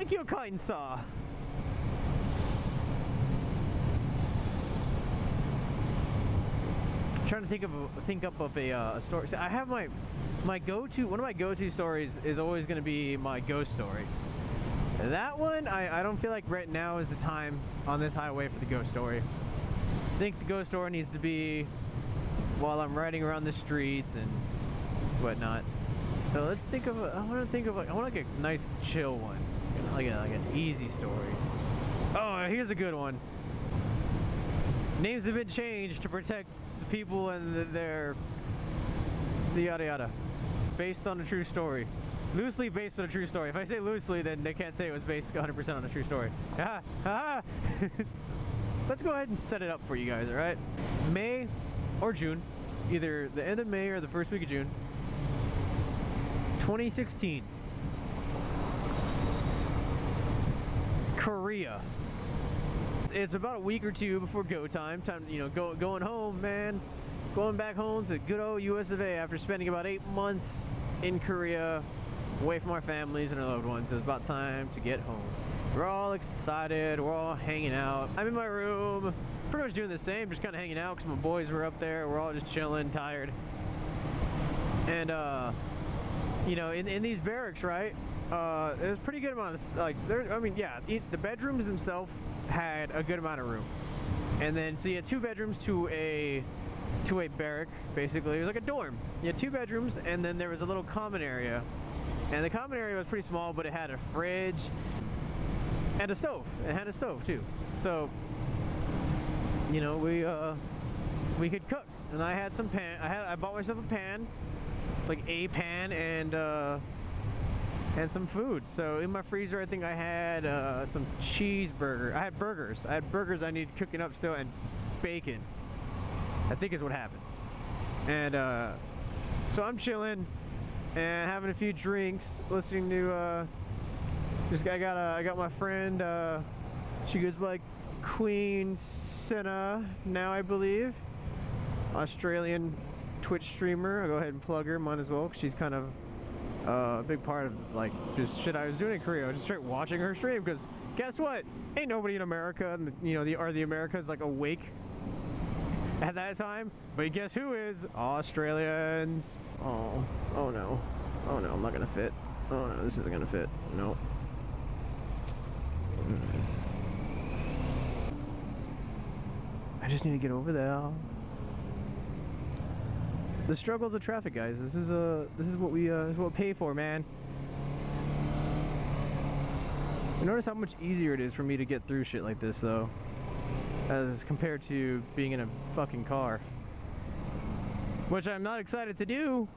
Thank you, kind sir. I'm trying to think up of a story. So I have my go-to. One of my go-to stories is always going to be my ghost story. That one, I don't feel like right now is the time on this highway for the ghost story. I think the ghost story needs to be while I'm riding around the streets and whatnot. So let's think of I want like a nice chill one, like an easy story. Oh, here's a good one. Names have been changed to protect the people and the yada yada, based on a true story. Loosely based on a true story. If I say loosely, then they can't say it was based 100% on a true story. Let's go ahead and set it up for you guys, alright? May or June, either the end of May or the first week of June, 2016. Korea. It's about a week or two before go time. Going home, man. Going back home to good old US of A after spending about 8 months in Korea, away from our families and our loved ones. It's about time to get home. We're all excited. We're all hanging out. I'm in my room, pretty much doing the same, just kind of hanging out because my boys were up there. We're all just chilling, tired. And, in these barracks, right? There's a pretty good amount of, the bedrooms themselves had a good amount of room. And then, so you had 2 bedrooms to a barrack, basically. It was like a dorm. You had 2 bedrooms, and then there was a little common area. And the common area was pretty small, but it had a fridge and a stove. It had a stove too. So, we could cook. And I had some pan. I bought myself a pan, like a pan, and some food. So in my freezer, I think I had some cheeseburger. I had burgers. I need cooking up still, and bacon, I think is what happened. And so I'm chilling and having a few drinks, listening to I got my friend, she goes by Queen Senna now, I believe, Australian Twitch streamer. I'll go ahead and plug her, might as well, 'cause she's kind of a big part of like just shit I was doing in Korea. I was just straight watching her stream, because guess what, ain't nobody in America, and the Americas like awake at that time. But guess who is? Australians. Oh no, I'm not gonna fit. Oh no, this isn't gonna fit. Nope. I just need to get over there. The struggles of traffic, guys. This is what we pay for, man. You notice how much easier it is for me to get through shit like this, though, as compared to being in a fucking car, which I'm not excited to do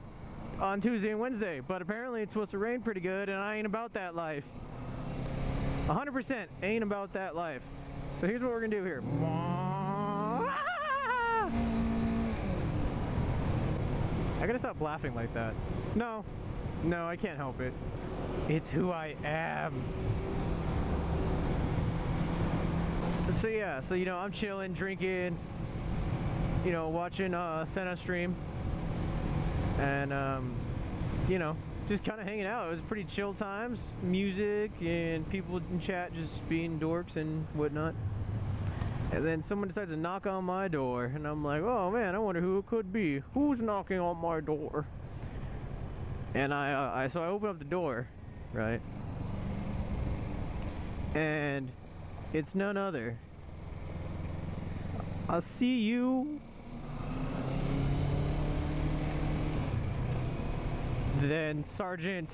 on Tuesday and Wednesday. But apparently it's supposed to rain pretty good, and I ain't about that life. 100% ain't about that life. So here's what we're gonna do here. I gotta stop laughing like that. No, I can't help it. It's who I am. So yeah, I'm chilling, drinking, watching Senna stream, and just kind of hanging out. It was pretty chill times, music and people in chat just being dorks and whatnot. And then someone decides to knock on my door, and I'm like, oh man, I wonder who it could be. Who's knocking on my door? And so I open up the door, right? And it's none other. I'll see you. Then Sergeant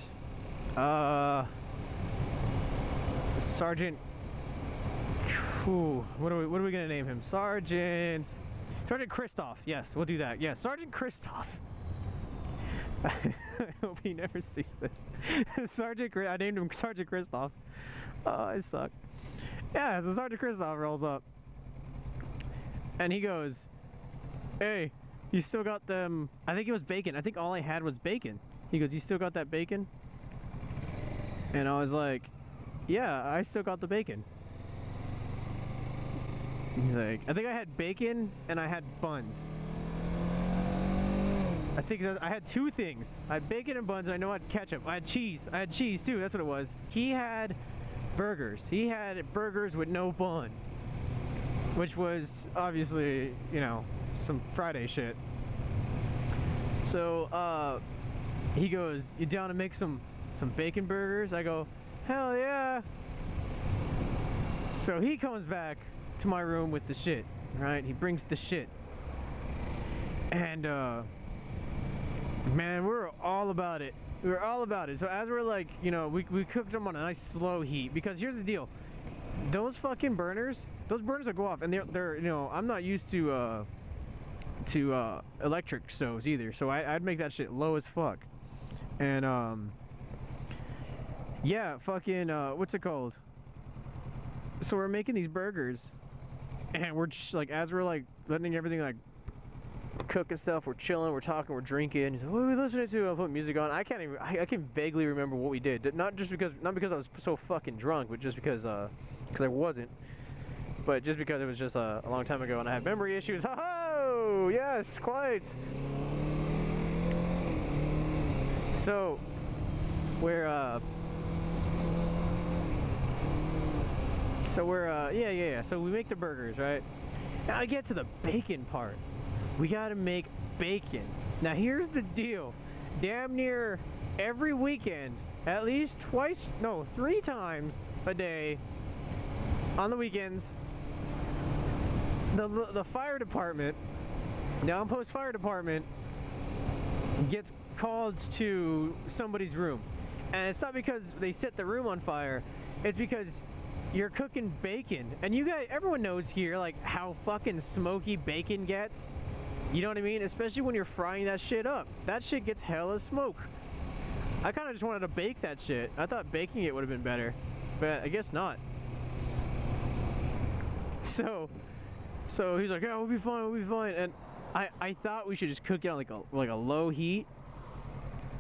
what are we gonna name him? Sergeant Christoph. Yes, we'll do that. Yes, Sergeant Christoph. I hope he never sees this. I named him Sergeant Christoph. Oh, I suck. Yeah, so Sergeant Christoph rolls up, and he goes, "Hey, you still got them?" I think it was bacon. I think all I had was bacon. He goes, "You still got that bacon?" And I was like, "Yeah, I still got the bacon." He's like, "I think I had bacon and I had buns." I think I had 2 things. I had bacon and buns, and I know I had ketchup. I had cheese. I had cheese too, that's what it was. He had burgers. He had burgers with no bun, which was obviously, you know, some Friday shit. So he goes, "You down to make some bacon burgers?" I go, "Hell yeah." So he comes back to my room with the shit, right? He brings the shit. And man, we were all about it. We were all about it. So as we're like, you know, we cooked them on a nice slow heat, because here's the deal. Those fucking burners, those burners that go off, and they're you know, I'm not used to electric stoves either, so I'd make that shit low as fuck. And yeah, fucking what's it called? So we're making these burgers, and we're just like, as we're like letting everything like cook and stuff, we're chilling, we're talking, we're drinking. He's like, "What are we listening to?" I'll put music on. I can vaguely remember what we did. Not because I was so fucking drunk, but just because I wasn't. But just because it was just a long time ago and I had memory issues. Oh, yes, quite. So we're yeah. So we make the burgers, right? Now I get to the bacon part. We gotta make bacon. Now here's the deal. Damn near every weekend, at least 3 times a day on the weekends, the fire department, the Outpost Fire Department, gets called to somebody's room. And it's not because they set the room on fire, it's because you're cooking bacon. And you guys, everyone knows here, like, how fucking smoky bacon gets. You know what I mean? Especially when you're frying that shit up. That shit gets hella smoke. I kind of just wanted to bake that shit. I thought baking it would have been better, but I guess not. So he's like, "Yeah, we'll be fine." And I thought we should just cook it on like a low heat.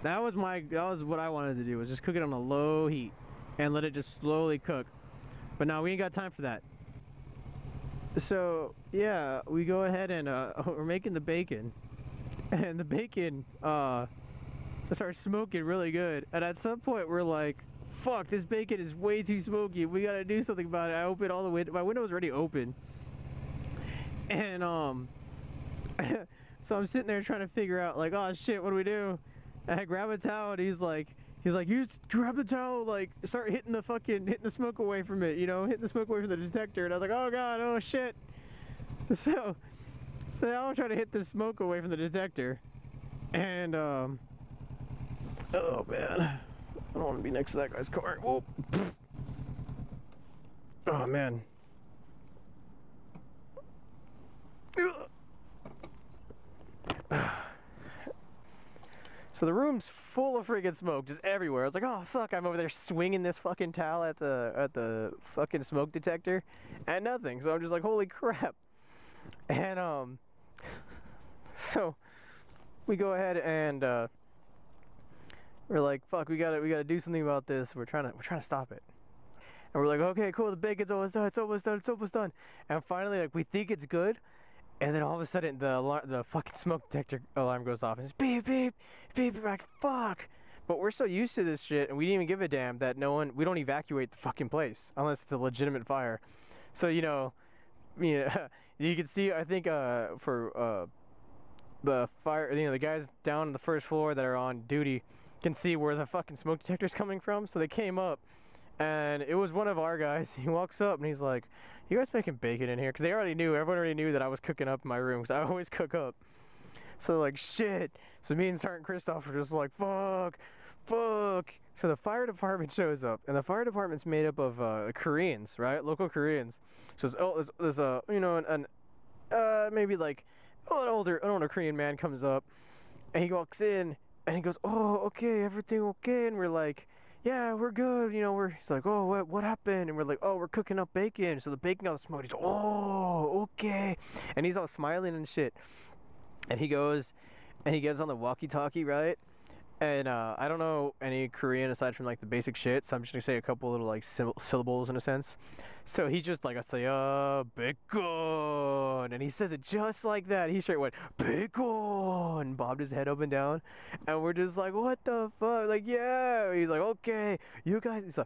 That was what I wanted to do, was just cook it on a low heat and let it just slowly cook. But now we ain't got time for that. So yeah, we go ahead and we're making the bacon, and the bacon starts smoking really good. And at some point we're like, "Fuck, this bacon is way too smoky. We gotta do something about it." I open all the windows. My window was already open, and so I'm sitting there trying to figure out, like, "Oh shit, what do we do?" And I grab a towel, and he's like, "You grab the towel, like, start hitting the smoke away from it, you know, hitting the smoke away from the detector." And I was like, "Oh god, oh shit." So I'm trying to hit the smoke away from the detector, and oh man, I don't want to be next to that guy's car. Whoa. Oh man. So the room's full of freaking smoke, just everywhere. I was like, "Oh fuck!" I'm over there swinging this fucking towel at the fucking smoke detector, and nothing. So I'm just like, "Holy crap!" And so we go ahead and we're like, "Fuck, we gotta do something about this." We're trying to stop it, and we're like, "Okay, cool. The bacon's almost done. It's almost done." And finally, like, we think it's good. And then all of a sudden, the fucking smoke detector alarm goes off, and it's beep, beep, beep. We're like, "Fuck!" But we're so used to this shit, and we didn't even give a damn that we don't evacuate the fucking place unless it's a legitimate fire. So you know, you can see, I think for the fire, you know, the guys down on the first floor that are on duty can see where the fucking smoke detector's coming from. So they came up, and it was one of our guys. He walks up and he's like, "You guys making bacon in here?" Because everyone already knew that I was cooking up in my room, because I always cook up. So like, shit. So me and Sergeant Christoph were just like, fuck. So the fire department shows up, and the fire department's made up of Koreans, right? Local Koreans. So there's a, you know, maybe like an older Korean man comes up, and he walks in, and he goes, "Oh, okay, everything okay?" And we're like, "Yeah, we're good." You know, he's like, "Oh, what happened?" And we're like, "Oh, we're cooking up bacon." So the bacon got smoked. He's like, "Oh, okay." And he's all smiling and shit. And he goes, and he gets on the walkie-talkie, right? And I don't know any any Korean aside from like the basic shit, so I'm just gonna say a couple little like syllables in a sense. So he's just like, I say, bacon, and he says it just like that. He straight went, bacon, bobbed his head up and down, and we're just like, what the fuck? Like, yeah. He's like, okay, you guys. He's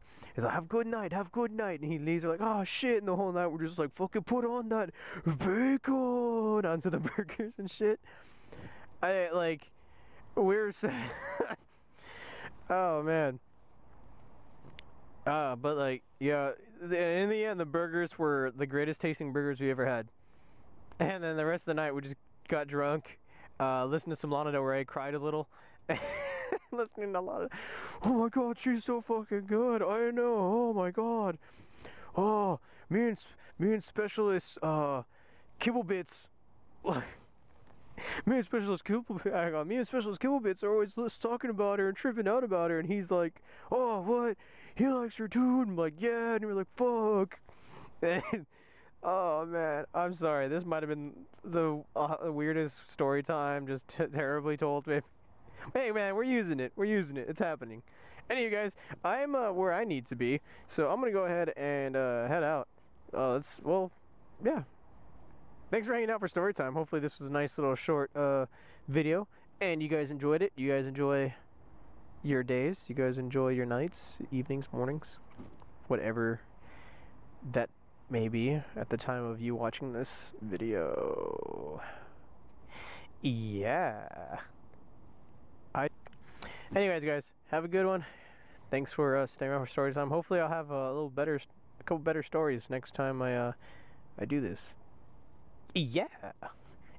like, have a good night, have a good night. And he leaves. We're like, oh shit. And the whole night we're just like, fucking put on that bacon onto the burgers and shit. We're oh man. But like, yeah, in the end, the burgers were the greatest tasting burgers we ever had. And then the rest of the night, we just got drunk, listened to some Lana Del Rey, cried a little, listening to Lana. Oh my God, she's so fucking good. I know. Oh my God. Oh, me and Specialist, Kibble Bits. Me and Specialist Kibble Bits are always talking about her and tripping out about her, and he's like, oh, what? He likes her too? And I'm like, yeah, and we're like, fuck. And, oh man, I'm sorry. This might have been the weirdest story time, just terribly told. Hey man, we're using it. It's happening. Anyway, guys, I'm where I need to be, so I'm gonna go ahead and head out. Yeah. Thanks for hanging out for story time. Hopefully this was a nice little short video, and you guys enjoyed it. You guys enjoy your days. You guys enjoy your nights, evenings, mornings, whatever that may be at the time of you watching this video. Yeah. Anyways, guys, have a good one. Thanks for staying around for story time. Hopefully I'll have a couple better stories next time I do this. Yeah.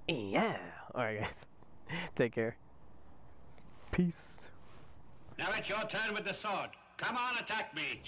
Alright, guys. Take care. Peace. Now it's your turn with the sword. Come on, attack me.